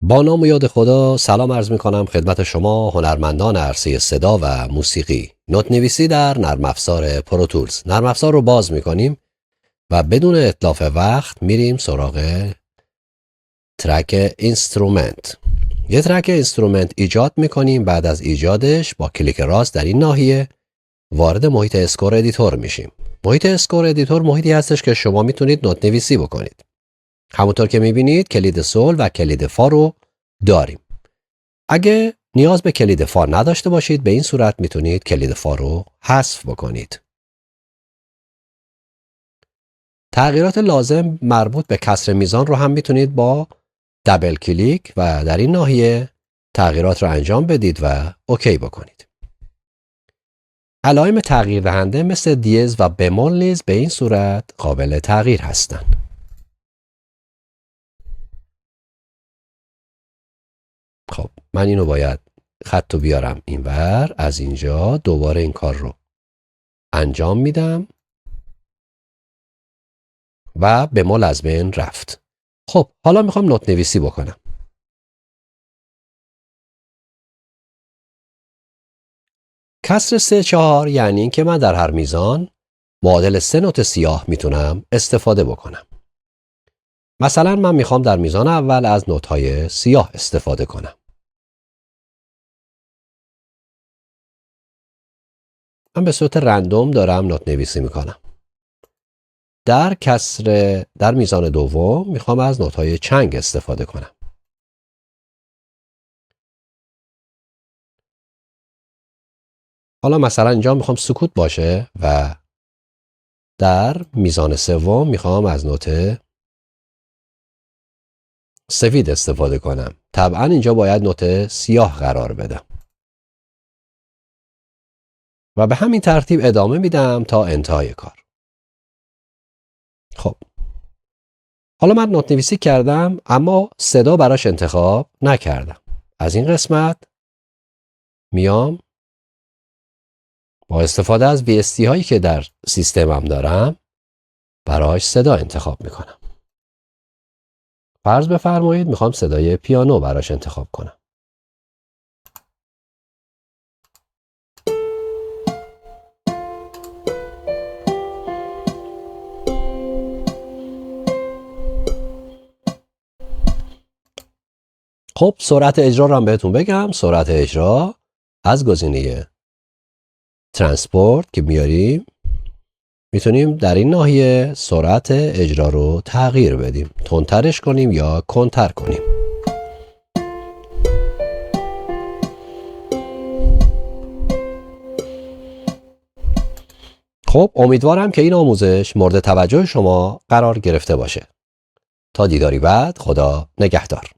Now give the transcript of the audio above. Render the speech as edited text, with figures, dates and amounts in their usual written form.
با نام و یاد خدا سلام عرض می کنم خدمت شما هنرمندان عرصه صدا و موسیقی. نوت نویسی در نرم افزار پروتولز. نرم افزار رو باز می کنیم و بدون اتلاف وقت میریم سراغ ترک اینسترومنت. یه ترک اینسترومنت ایجاد می کنیم. بعد از ایجادش با کلیک راست در این ناحیه وارد محیط اسکور ادیتور میشیم. محیط اسکور ادیتور محیطی هستش که شما میتونید نوت نویسی بکنید. همونطور که میبینید کلید سول و کلید فا رو داریم. اگه نیاز به کلید فا نداشته باشید به این صورت میتونید کلید فا رو حذف بکنید. تغییرات لازم مربوط به کسر میزان رو هم میتونید با دبل کلیک و در این ناحیه تغییرات رو انجام بدید و اوکی بکنید. علائم تغییر دهنده مثل دیز و بمول نیز به این صورت قابل تغییر هستند. خب من اینو باید خط رو بیارم اینور، از اینجا دوباره این کار رو انجام میدم و بمول از بین رفت. خب حالا میخوام نوت نویسی بکنم. کسر 3-4 یعنی این که من در هر میزان معادل 3 نوت سیاه میتونم استفاده بکنم. مثلا من میخوام در میزان اول از نوت‌های سیاه استفاده کنم. من به صورت رندوم دارم نوت نویسی میکنم. در میزان دوم میخوام از نوت‌های چنگ استفاده کنم. حالا مثلا اینجا میخوام سکوت باشه و در میزان سوم میخوام از نوت سفید استفاده کنم. طبعا اینجا باید نوت سیاه قرار بدم. و به همین ترتیب ادامه میدم تا انتهای کار. خب حالا من نوت نویسی کردم اما صدا براش انتخاب نکردم. از این قسمت میام با استفاده از VST هایی که در سیستمم دارم براش صدا انتخاب میکنم. فرض بفرمایید میخوام صدای پیانو براش انتخاب کنم. خب سرعت اجرا رو هم بهتون بگم. سرعت اجرا از گزینه ترانسپورت که میاریم میتونیم در این ناحیه سرعت اجرا رو تغییر بدیم. تندترش کنیم یا کندتر کنیم. خب امیدوارم که این آموزش مورد توجه شما قرار گرفته باشه. تا دیداری بعد، خدا نگهدار.